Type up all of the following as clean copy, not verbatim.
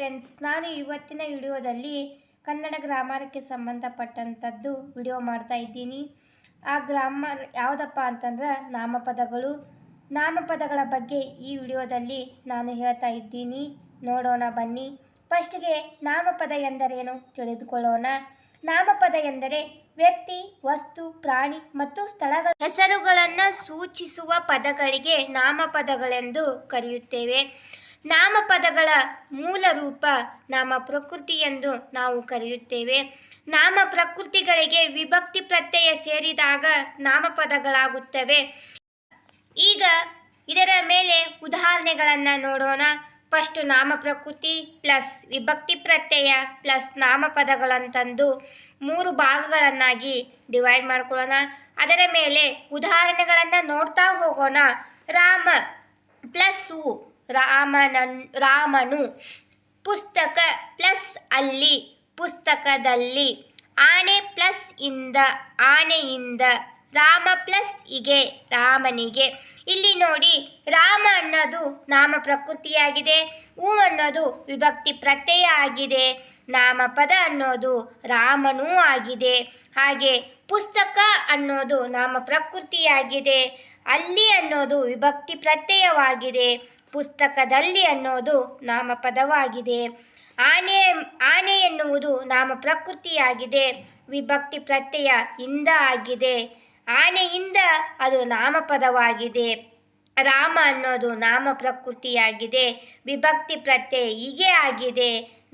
Friends, ನಾನು ಇವತ್ತಿನ ವಿಡಿಯೋದಲ್ಲಿ ಕನ್ನಡ ಗ್ರಾಮರ್ಗೆ ಸಂಬಂಧಪಟ್ಟಂಥದ್ದು ವಿಡಿಯೋ ಮಾಡ್ತಾ ಇದ್ದೀನಿ. ಆ ಗ್ರಾಮರ್ ಯಾವುದಪ್ಪ ಅಂತಂದ್ರೆ ನಾಮಪದಗಳ ಬಗ್ಗೆ ಈ ವಿಡಿಯೋದಲ್ಲಿ ನಾನು ಹೇಳ್ತಾ ಇದ್ದೀನಿ. ನೋಡೋಣ ಬನ್ನಿ. ಫಸ್ಟ್ಗೆ ನಾಮಪದ ಎಂದರೇನು ತಿಳಿದುಕೊಳ್ಳೋಣ. ನಾಮಪದ ಎಂದರೆ ವ್ಯಕ್ತಿ, ವಸ್ತು, ಪ್ರಾಣಿ ಮತ್ತು ಸ್ಥಳಗಳ ಹೆಸರುಗಳನ್ನು ಸೂಚಿಸುವ ಪದಗಳಿಗೆ ನಾಮಪದಗಳೆಂದು ಕರೆಯುತ್ತೇವೆ. ನಾಮಪದಗಳ ಮೂಲ ರೂಪ ನಾಮ ಪ್ರಕೃತಿ ಎಂದು ನಾವು ಕರೆಯುತ್ತೇವೆ. ನಾಮ ಪ್ರಕೃತಿಗಳಿಗೆ ವಿಭಕ್ತಿ ಪ್ರತ್ಯಯ ಸೇರಿದಾಗ ನಾಮಪದಗಳಾಗುತ್ತವೆ. ಈಗ ಇದರ ಮೇಲೆ ಉದಾಹರಣೆಗಳನ್ನು ನೋಡೋಣ. ಫಸ್ಟ್ ನಾಮ ಪ್ರಕೃತಿ ಪ್ಲಸ್ ವಿಭಕ್ತಿ ಪ್ರತ್ಯಯ ಪ್ಲಸ್ ನಾಮಪದಗಳಂತಂದು 3 ಭಾಗಗಳನ್ನಾಗಿ ಡಿವೈಡ್ ಮಾಡ್ಕೊಳ್ಳೋಣ. ಅದರ ಮೇಲೆ ಉದಾಹರಣೆಗಳನ್ನು ನೋಡ್ತಾ ಹೋಗೋಣ. ರಾಮ ಪ್ಲಸ್ಸು ರಾಮನು, ಪುಸ್ತಕ ಪ್ಲಸ್ ಅಲ್ಲಿ ಪುಸ್ತಕದಲ್ಲಿ, ಆನೆ ಪ್ಲಸ್ ಇಂದ ಆನೆಯಿಂದ, ರಾಮ ಪ್ಲಸ್ ಇಗೆ ರಾಮನಿಗೆ. ಇಲ್ಲಿ ನೋಡಿ, ರಾಮ ಅನ್ನೋದು ನಾಮ ಪ್ರಕೃತಿಯಾಗಿದೆ, ಹೂ ಅನ್ನೋದು ವಿಭಕ್ತಿ ಪ್ರತ್ಯಯ ಆಗಿದೆ, ನಾಮಪದ ಅನ್ನೋದು ರಾಮನೂ ಆಗಿದೆ. ಹಾಗೆ ಪುಸ್ತಕ ಅನ್ನೋದು ನಾಮ ಪ್ರಕೃತಿಯಾಗಿದೆ, ಅಲ್ಲಿ ಅನ್ನೋದು ವಿಭಕ್ತಿ ಪ್ರತ್ಯಯವಾಗಿದೆ, ಪುಸ್ತಕದಲ್ಲಿ ಅನ್ನೋದು ನಾಮಪದವಾಗಿದೆ. ಆನೆ ಎನ್ನುವುದು ನಾಮ ಪ್ರಕೃತಿಯಾಗಿದೆ, ವಿಭಕ್ತಿ ಪ್ರತ್ಯಯ ಇಂದ ಆಗಿದೆ, ಆನೆಯಿಂದ ಅದು ನಾಮಪದವಾಗಿದೆ. ರಾಮ ಅನ್ನೋದು ನಾಮ ಪ್ರಕೃತಿಯಾಗಿದೆ, ವಿಭಕ್ತಿ ಪ್ರತ್ಯಯ ಹೀಗೆ ಆಗಿದೆ,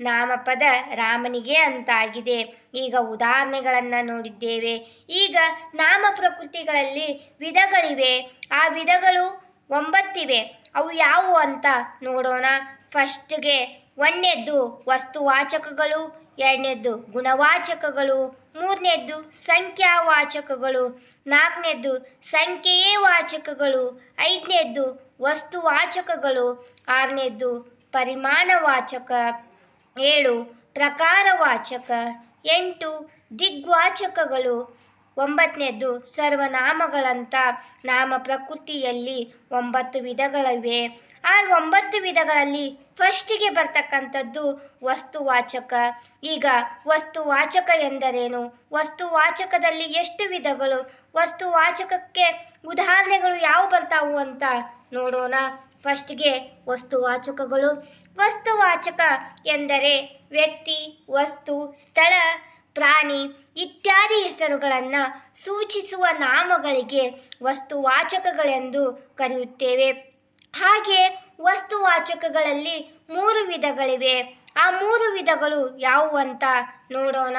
ನಾಮಪದ ರಾಮನಿಗೆ ಅಂತಾಗಿದೆ. ಈಗ ಉದಾಹರಣೆಗಳನ್ನು ನೋಡಿದ್ದೇವೆ. ಈಗ ನಾಮ ಪ್ರಕೃತಿಗಳಲ್ಲಿ ವಿಧಗಳಿವೆ. ಆ ವಿಧಗಳು 9 ಇವೆ. ಅವು ಯಾವುವು ಅಂತ ನೋಡೋಣ. ಫಸ್ಟ್ಗೆ 1ನೇದ್ದು ವಸ್ತುವಾಚಕಗಳು, 2ನೇದ್ದು ಗುಣವಾಚಕಗಳು, 3ನೇದ್ದು ಸಂಖ್ಯಾವಾಚಕಗಳು, 4ನೇದ್ದು ಸಂಖ್ಯೆಯೇ ವಾಚಕಗಳು, 5ನೇದ್ದು ವಸ್ತುವಾಚಕಗಳು, 6ನೇದ್ದು ಪರಿಮಾಣವಾಚಕ, 7 ಪ್ರಕಾರವಾಚಕ, 8 ದಿಗ್ವಾಚಕಗಳು, 9ನೇದ್ದು ಸರ್ವನಾಮಗಳಂತ. ನಾಮ ಪ್ರಕೃತಿಯಲ್ಲಿ 9 ವಿಧಗಳಿವೆ. ಆ 9 ವಿಧಗಳಲ್ಲಿ ಫಸ್ಟಿಗೆ ಬರ್ತಕ್ಕಂಥದ್ದು ವಸ್ತುವಾಚಕ. ಈಗ ವಸ್ತುವಾಚಕ ಎಂದರೇನು, ವಸ್ತುವಾಚಕದಲ್ಲಿ ಎಷ್ಟು ವಿಧಗಳು, ವಸ್ತುವಾಚಕಕ್ಕೆ ಉದಾಹರಣೆಗಳು ಯಾವ ಬರ್ತಾವು ಅಂತ ನೋಡೋಣ. ಫಸ್ಟಿಗೆ ವಸ್ತುವಾಚಕಗಳು. ವಸ್ತುವಾಚಕ ಎಂದರೆ ವ್ಯಕ್ತಿ, ವಸ್ತು, ಸ್ಥಳ, ಪ್ರಾಣಿ ಇತ್ಯಾದಿ ಹೆಸರುಗಳನ್ನು ಸೂಚಿಸುವ ನಾಮಗಳಿಗೆ ವಸ್ತುವಾಚಕಗಳೆಂದು ಕರೆಯುತ್ತೇವೆ. ಹಾಗೆ ವಸ್ತುವಾಚಕಗಳಲ್ಲಿ 3 ವಿಧಗಳಿವೆ. ಆ 3 ವಿಧಗಳು ಯಾವುವು ಅಂತ ನೋಡೋಣ.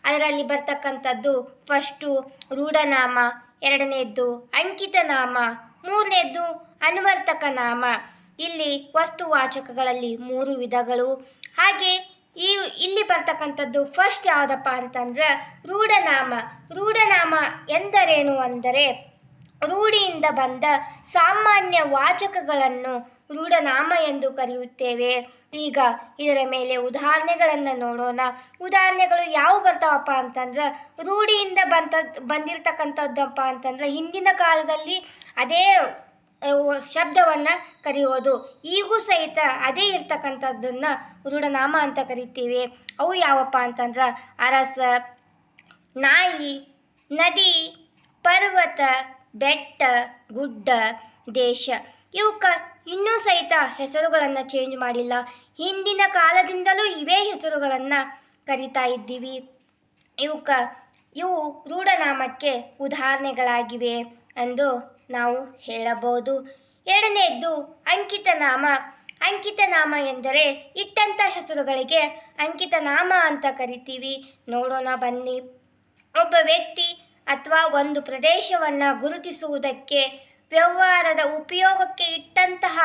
ಅದರಲ್ಲಿ ಬರ್ತಕ್ಕಂಥದ್ದು ಫಸ್ಟು ರೂಢನಾಮ, 2ನೇದ್ದು ಅಂಕಿತನಾಮ, 3ನೇದ್ದು ಅನ್ವರ್ತಕ ನಾಮ. ಇಲ್ಲಿ ವಸ್ತುವಾಚಕಗಳಲ್ಲಿ 3 ವಿಧಗಳು. ಹಾಗೆ ಇಲ್ಲಿ ಬರ್ತಕ್ಕಂಥದ್ದು ಫಸ್ಟ್ ಯಾವುದಪ್ಪ ಅಂತಂದ್ರೆ ರೂಢನಾಮ. ರೂಢನಾಮ ಎಂದರೇನು ಅಂದರೆ ರೂಢಿಯಿಂದ ಬಂದ ಸಾಮಾನ್ಯ ವಾಚಕಗಳನ್ನು ರೂಢನಾಮ ಎಂದು ಕರೆಯುತ್ತೇವೆ. ಈಗ ಇದರ ಮೇಲೆ ಉದಾಹರಣೆಗಳನ್ನು ನೋಡೋಣ. ಉದಾಹರಣೆಗಳು ಯಾವ ಬರ್ತಾವಪ್ಪ ಅಂತಂದ್ರೆ ರೂಢಿಯಿಂದ ಬಂದಿರತಕ್ಕಂಥದ್ದಪ್ಪ ಅಂತಂದ್ರೆ ಹಿಂದಿನ ಕಾಲದಲ್ಲಿ ಅದೇ ಶಬ್ದವನ್ನು ಕರೆಯೋದು, ಈಗೂ ಸಹಿತ ಅದೇ ಇರ್ತಕ್ಕಂಥದ್ದನ್ನು ರೂಢನಾಮ ಅಂತ ಕರಿತೀವಿ. ಅವು ಯಾವಪ್ಪ ಅಂತಂದ್ರೆ ಅರಸ, ನಾಯಿ, ನದಿ, ಪರ್ವತ, ಬೆಟ್ಟ, ಗುಡ್ಡ, ದೇಶ. ಇವಕ್ಕೆ ಇನ್ನೂ ಸಹಿತ ಹೆಸರುಗಳನ್ನು ಚೇಂಜ್ ಮಾಡಿಲ್ಲ. ಹಿಂದಿನ ಕಾಲದಿಂದಲೂ ಇವೇ ಹೆಸರುಗಳನ್ನು ಕರಿತಾ ಇದ್ದೀವಿ. ಇವು ರೂಢನಾಮಕ್ಕೆ ಉದಾಹರಣೆಗಳಾಗಿವೆ ಎಂದು ನಾವು ಹೇಳಬಹುದು. 2ನೇದ್ದು ಅಂಕಿತನಾಮ. ಅಂಕಿತನಾಮ ಎಂದರೆ ಇಟ್ಟಂಥ ಹೆಸರುಗಳಿಗೆ ಅಂಕಿತನಾಮ ಅಂತ ಕರಿತೀವಿ. ನೋಡೋಣ ಬನ್ನಿ. ಒಬ್ಬ ವ್ಯಕ್ತಿ ಅಥವಾ ಒಂದು ಪ್ರದೇಶವನ್ನು ಗುರುತಿಸುವುದಕ್ಕೆ ವ್ಯವಹಾರದ ಉಪಯೋಗಕ್ಕೆ ಇಟ್ಟಂತಹ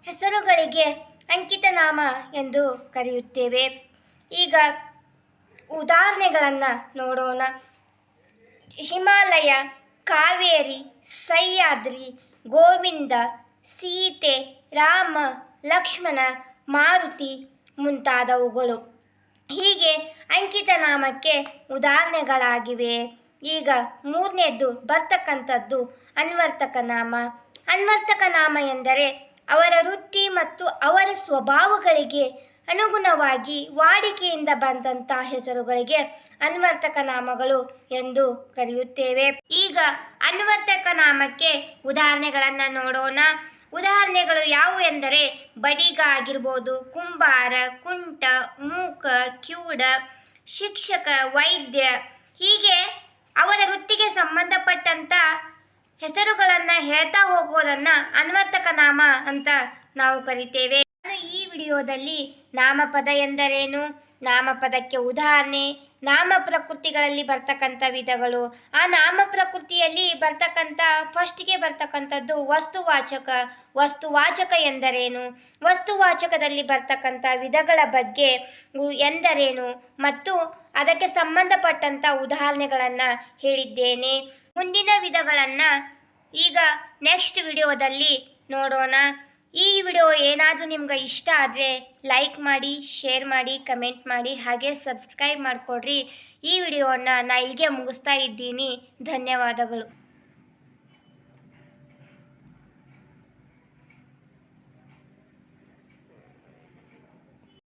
ಹೆಸರುಗಳಿಗೆ ಅಂಕಿತನಾಮ ಎಂದು ಕರೆಯುತ್ತೇವೆ. ಈಗ ಉದಾಹರಣೆಗಳನ್ನು ನೋಡೋಣ. ಹಿಮಾಲಯ, ಕಾವೇರಿ, ಸಹ್ಯಾದ್ರಿ, ಗೋವಿಂದ, ಸೀತೆ, ರಾಮ, ಲಕ್ಷ್ಮಣ, ಮಾರುತಿ ಮುಂತಾದವುಗಳು ಹೀಗೆ ಅಂಕಿತನಾಮಕ್ಕೆ ಉದಾಹರಣೆಗಳಾಗಿವೆ. ಈಗ 3ನೇದ್ದು ಬರ್ತಕ್ಕಂಥದ್ದು ಅನ್ವರ್ತಕ ನಾಮ. ಅನ್ವರ್ತಕ ನಾಮ ಎಂದರೆ ಅವರ ವೃತ್ತಿ ಮತ್ತು ಅವರ ಸ್ವಭಾವಗಳಿಗೆ ಅನುಗುಣವಾಗಿ ವಾಡಿಕೆಯಿಂದ ಬಂದಂಥ ಹೆಸರುಗಳಿಗೆ ಅನ್ವರ್ತಕ ನಾಮಗಳು ಎಂದು ಕರೆಯುತ್ತೇವೆ. ಈಗ ಅನ್ವರ್ತಕ ನಾಮಕ್ಕೆ ಉದಾಹರಣೆಗಳನ್ನು ನೋಡೋಣ. ಉದಾಹರಣೆಗಳು ಯಾವುವು ಎಂದರೆ ಬಡಿಗ ಆಗಿರ್ಬೋದು, ಕುಂಬಾರ, ಕುಂಟ, ಮೂಕ, ಕಿವುಡ, ಶಿಕ್ಷಕ, ವೈದ್ಯ, ಹೀಗೆ ಅವರ ವೃತ್ತಿಗೆ ಸಂಬಂಧಪಟ್ಟಂಥ ಹೆಸರುಗಳನ್ನು ಹೇಳ್ತಾ ಹೋಗೋದನ್ನು ಅನ್ವರ್ತಕ ನಾಮ ಅಂತ ನಾವು ಕರಿತೇವೆ. ನಾನು ಈ ವಿಡಿಯೋದಲ್ಲಿ ನಾಮಪದ ಎಂದರೇನು, ನಾಮಪದಕ್ಕೆ ಉದಾಹರಣೆ, ನಾಮ ಪ್ರಕೃತಿಗಳಲ್ಲಿ ಬರ್ತಕ್ಕಂಥ ವಿಧಗಳು, ಆ ನಾಮ ಪ್ರಕೃತಿಯಲ್ಲಿ ಬರ್ತಕ್ಕಂಥ ಫಸ್ಟ್ಗೆ ಬರ್ತಕ್ಕಂಥದ್ದು ವಸ್ತುವಾಚಕ. ವಸ್ತುವಾಚಕ ಎಂದರೇನು, ವಸ್ತುವಾಚಕದಲ್ಲಿ ಬರ್ತಕ್ಕಂಥ ವಿಧಗಳ ಬಗ್ಗೆ ಎಂದರೇನು ಮತ್ತು ಅದಕ್ಕೆ ಸಂಬಂಧಪಟ್ಟಂಥ ಉದಾಹರಣೆಗಳನ್ನು ಹೇಳಿದ್ದೇನೆ. ಮುಂದಿನ ವಿಧಗಳನ್ನು ಈಗ ನೆಕ್ಸ್ಟ್ ವಿಡಿಯೋದಲ್ಲಿ ನೋಡೋಣ. ಈ ವಿಡಿಯೋ ಏನಾದರೂ ನಿಮ್ಗೆ ಇಷ್ಟ ಆದರೆ ಲೈಕ್ ಮಾಡಿ, ಶೇರ್ ಮಾಡಿ, ಕಮೆಂಟ್ ಮಾಡಿ, ಹಾಗೆ ಸಬ್ಸ್ಕ್ರೈಬ್ ಮಾಡಿಕೊಡ್ರಿ. ಈ ವಿಡಿಯೋನ ನಾನು ಇಲ್ಲಿಗೆ ಮುಗಿಸ್ತಾ ಇದ್ದೀನಿ. ಧನ್ಯವಾದಗಳು.